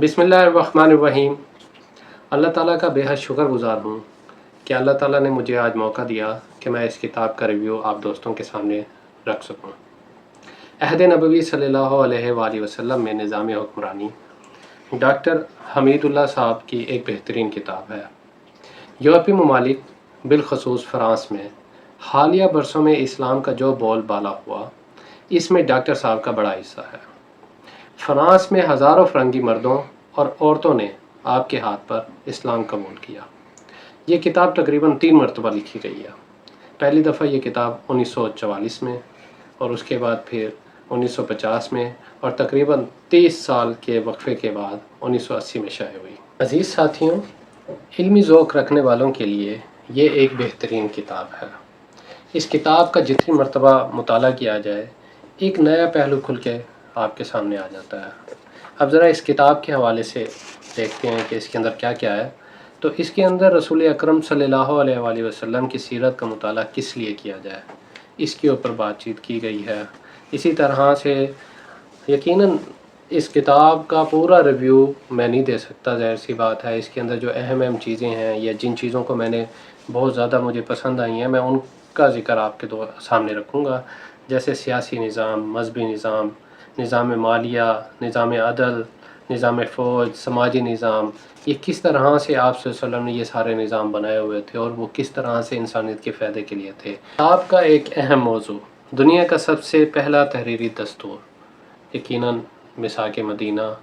बिस्मिल्लाहिर्रहमानिर्रहीम। अल्लाह ताला का बेहद शुक्रगुज़ार हूँ कि अल्लाह ताला ने मुझे आज मौका दिया कि मैं इस किताब का रिव्यू आप दोस्तों के सामने रख सकूँ। अहद नबवी सल्लल्लाहु अलैहि वसल्लम में निज़ाम हुक्मरानी डॉक्टर हमीदुल्लाह साहब की एक बेहतरीन किताब है। यूरोपीय ममालिक बिलखसूस फ़्रांस में हालिया बरसों में इस्लाम का जो बोलबाला हुआ, इसमें डॉक्टर साहब का बड़ा हिस्सा है। फ्रांस में हज़ारों फ़िरंगी मर्दों और औरतों ने आपके हाथ पर इस्लाम कबूल किया। ये किताब तकरीबन 3 मरतबा लिखी गई है। पहली दफ़ा ये किताब 1944 में, और उसके बाद फिर 1950 में, और तकरीबन 30 साल के वक्फे के बाद 1980 में शाये हुई। अज़ीज़ साथियों, इल्मी ज़ौक़ रखने वालों के लिए ये एक बेहतरीन किताब है। इस किताब का जितनी मरतबा मुताला किया जाए, एक नया पहलू खुल के आपके सामने आ जाता है। अब ज़रा इस किताब के हवाले से देखते हैं कि इसके अंदर क्या क्या है। तो इसके अंदर रसूल अकरम सल्लल्लाहु अलैहि वसल्लम की सीरत का मुताला किस लिए किया जाए, इसके ऊपर बातचीत की गई है। इसी तरह से यकीनन इस किताब का पूरा रिव्यू मैं नहीं दे सकता, ज़ाहिर सी बात है। इसके अंदर जो अहम चीज़ें हैं या जिन चीज़ों को मैंने बहुत ज़्यादा मुझे पसंद आई हैं, मैं उनका ज़िक्र आपके सामने रखूँगा। जैसे सियासी निज़ाम, मजहबी निज़ाम, निज़ाम मालिया, निज़ाम अदल, निज़ाम फ़ौज, समाजी निज़ाम, ये किस तरह से आप सल्लल्लाहु अलैहि वसल्लम ने ये सारे निज़ाम बनाए हुए थे और वो किस तरह से इंसानियत के फ़ायदे के लिए थे। आपका एक अहम मौजू, दुनिया का सबसे पहला तहरीरी दस्तूर, यकीनन मिसाक मदीना।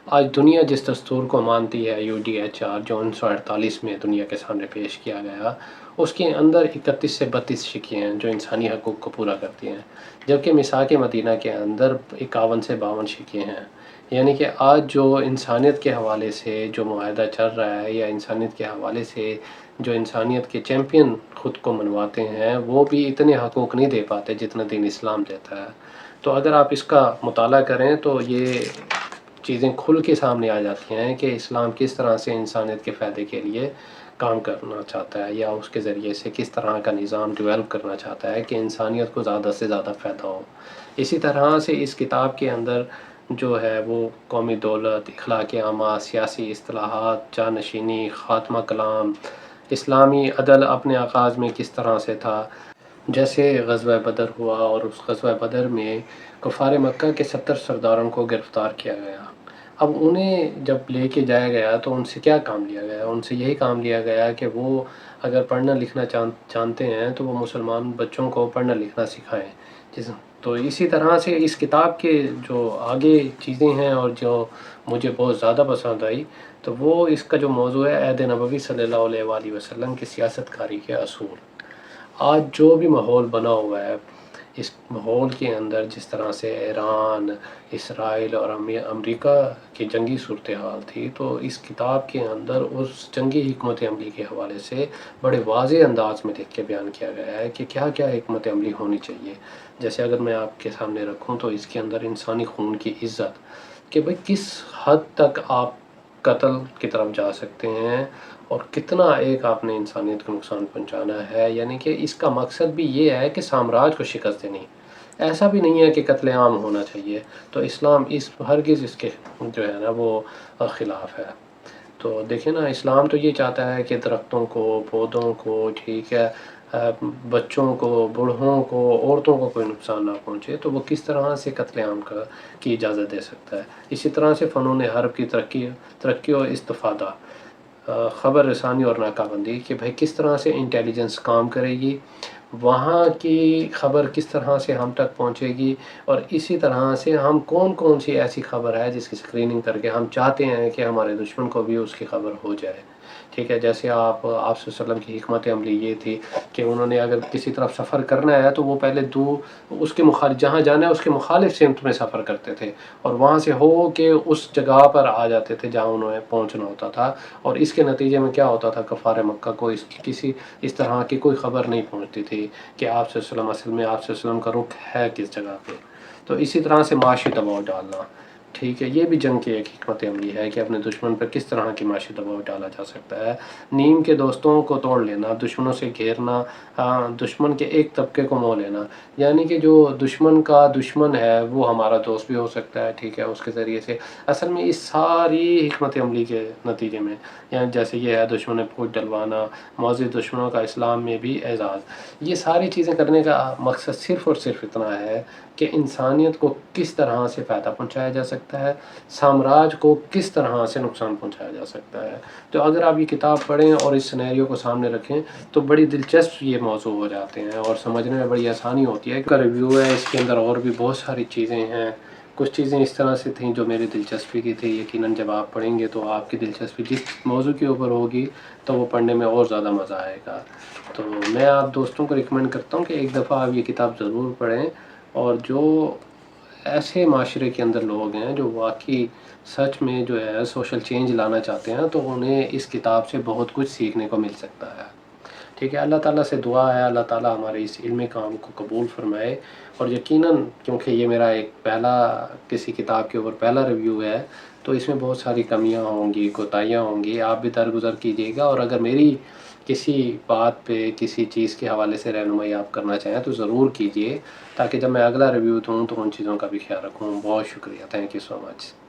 आज दुनिया जिस दस्तूर को मानती है, UDHR, जो 1948 में दुनिया के सामने पेश किया गया, उसके अंदर 31 से 32 शिकें हैं जो इंसानी हकूक़ को पूरा करती हैं, जबकि मिसाक मदीना के अंदर 51 से 52 शिकें हैं। यानी कि आज जो इंसानियत के हवाले से जो मुआहदा चल रहा है, या इंसानियत के हवाले से जो इंसानियत के चैम्पियन ख़ुद को मनवाते हैं, वो भी इतने हकूक़ नहीं दे पाते जितना दीन इस्लाम देता है। तो अगर आप इसका मुताला करें तो ये चीज़ें खुल के सामने आ जाती हैं कि इस्लाम किस तरह से इंसानियत के फ़ायदे के लिए काम करना चाहता है, या उसके ज़रिए से किस तरह का निज़ाम डेवलप करना चाहता है कि इंसानियत को ज़्यादा से ज़्यादा फ़ायदा हो। इसी तरह से इस किताब के अंदर जो है वो कौमी दौलत, इख़लाक़ आमा, सियासी इस्तिलाहात, जानशीनी, ख़ात्मा कलाम, इस्लामी अदल अपने आगाज़ में किस तरह से था। जैसे ग़ज़वा बदर हुआ, और उस ग़ज़वा बदर में कुफ़ार मक्का के 70 सरदारों को गिरफ़्तार किया गया। अब उन्हें जब लेके जाया गया तो उनसे क्या काम लिया गया? उनसे यही काम लिया गया कि वो अगर पढ़ना लिखना जानते हैं तो वो मुसलमान बच्चों को पढ़ना लिखना सिखाएं। तो इसी तरह से इस किताब के जो आगे चीज़ें हैं और जो मुझे बहुत ज़्यादा पसंद आई, तो वो इसका जो मौजू है, अहद नबवी सल्लल्लाहु अलैहि वसल्लम की सियासतकारी के असूल। आज जो भी माहौल बना हुआ है, इस माहौल के अंदर जिस तरह से ईरान, इसराइल और अमेरिका की जंगी सूरत हाल थी, तो इस किताब के अंदर उस जंगी हिकमत अमली के हवाले से बड़े वाज़ेह अंदाज में लिख के बयान किया गया है कि क्या क्या हिकमत अमली होनी चाहिए। जैसे अगर मैं आपके सामने रखूं तो इसके अंदर इंसानी खून की इज़्ज़त, कि भाई किस हद तक आप कत्ल की तरफ जा सकते हैं और कितना एक आपने इंसानियत को नुकसान पहुंचाना है। यानी कि इसका मकसद भी ये है कि साम्राज्य को शिकस्त देनी, ऐसा भी नहीं है कि कत्ले आम होना चाहिए। तो इस्लाम इस हरगिज़ इसके जो है ना वो ख़िलाफ़ है। तो देखिए ना, इस्लाम तो ये चाहता है कि दरख्तों को, पौधों को, ठीक है, बच्चों को, बूढ़ों को, औरतों को कोई नुकसान ना पहुँचे, तो वो किस तरह से कत्ले आम की इजाज़त दे सकता है। इसी तरह से फ़नून हर्ब की तरक्की और इस्तिफ़ादा, ख़बर रसानी और नाकाबंदी, कि भाई किस तरह से इंटेलिजेंस काम करेगी, वहाँ की ख़बर किस तरह से हम तक पहुँचेगी, और इसी तरह से हम कौन कौन सी ऐसी ख़बर है जिसकी स्क्रीनिंग करके हम चाहते हैं कि हमारे दुश्मन को भी उसकी ख़बर हो जाए। ठीक है, जैसे आप वसल्लम की हिकमत अमली ये थी कि उन्होंने अगर किसी तरफ सफ़र करना है तो वो पहले उसके जहाँ जाना है उसके मुखालिफ सिमत में सफ़र करते थे, और वहाँ से हो के उस जगह पर आ जाते थे जहाँ उन्हें पहुँचना होता था। और इसके नतीजे में क्या होता था, कुफ़ार मक्का को किसी इस तरह की कोई ख़बर नहीं पहुँचती थी कि आप सल्लल्लाहु अलैहि वसल्लम का रुख है किस जगह पे। तो इसी तरह से माशी दबाव डालना, ٹھیک ہے، یہ بھی جنگ کی ایک حکمت عملی ہے کہ اپنے دشمن پر کس طرح کی معاشی دباؤ ڈالا جا سکتا ہے۔ نیم کے دوستوں کو توڑ لینا، دشمنوں سے گھیرنا، دشمن کے ایک طبقے کو مول لینا، یعنی کہ جو دشمن کا دشمن ہے وہ ہمارا دوست بھی ہو سکتا ہے، ٹھیک ہے، اس کے ذریعے سے اصل میں اس ساری حکمت عملی کے نتیجے میں، یعنی جیسے یہ ہے دشمن پھوٹ ڈلوانا، معزز دشمنوں کا اسلام میں بھی اعزاز، یہ ساری چیزیں کرنے کا مقصد صرف اور صرف اتنا ہے کہ انسانیت کو کس طرح سے فائدہ پہنچایا جا سکتا ہے، سامراج کو کس طرح سے نقصان پہنچایا جا سکتا ہے۔ تو اگر آپ یہ کتاب پڑھیں اور اس سینیریو کو سامنے رکھیں تو بڑی دلچسپ یہ موضوع ہو جاتے ہیں اور سمجھنے میں بڑی آسانی ہوتی ہے۔ کا ریویو ہے، اس کے اندر اور بھی بہت ساری چیزیں ہیں، کچھ چیزیں اس طرح سے تھیں جو میری دلچسپی کی تھی، یقیناً جب آپ پڑھیں گے تو آپ کی دلچسپی جس موضوع کے اوپر ہوگی تو وہ پڑھنے میں اور زیادہ مزہ آئے گا۔ تو میں آپ دوستوں کو ریکمینڈ کرتا ہوں کہ ایک دفعہ آپ یہ کتاب ضرور پڑھیں، اور جو ایسے معاشرے کے اندر لوگ ہیں جو واقعی سچ میں جو ہے سوشل چینج لانا چاہتے ہیں تو انہیں اس کتاب سے بہت کچھ سیکھنے کو مل سکتا ہے۔ ٹھیک ہے، اللہ تعالیٰ سے دعا ہے اللہ تعالیٰ ہمارے اس علمی کام کو قبول فرمائے، اور یقیناً کیونکہ یہ میرا ایک پہلا کسی کتاب کے اوپر پہلا ریویو ہے تو اس میں بہت ساری کمیاں ہوں گی، کوتاہیاں ہوں گی، آپ بھی درگزر کیجیے گا، اور اگر میری کسی بات پہ کسی چیز کے حوالے سے رہنمائی آپ کرنا چاہیں تو ضرور کیجیے، تاکہ جب میں اگلا ریویو دوں تو ان چیزوں کا بھی خیال رکھوں۔ بہت شکریہ، تھینک یو سو مچ۔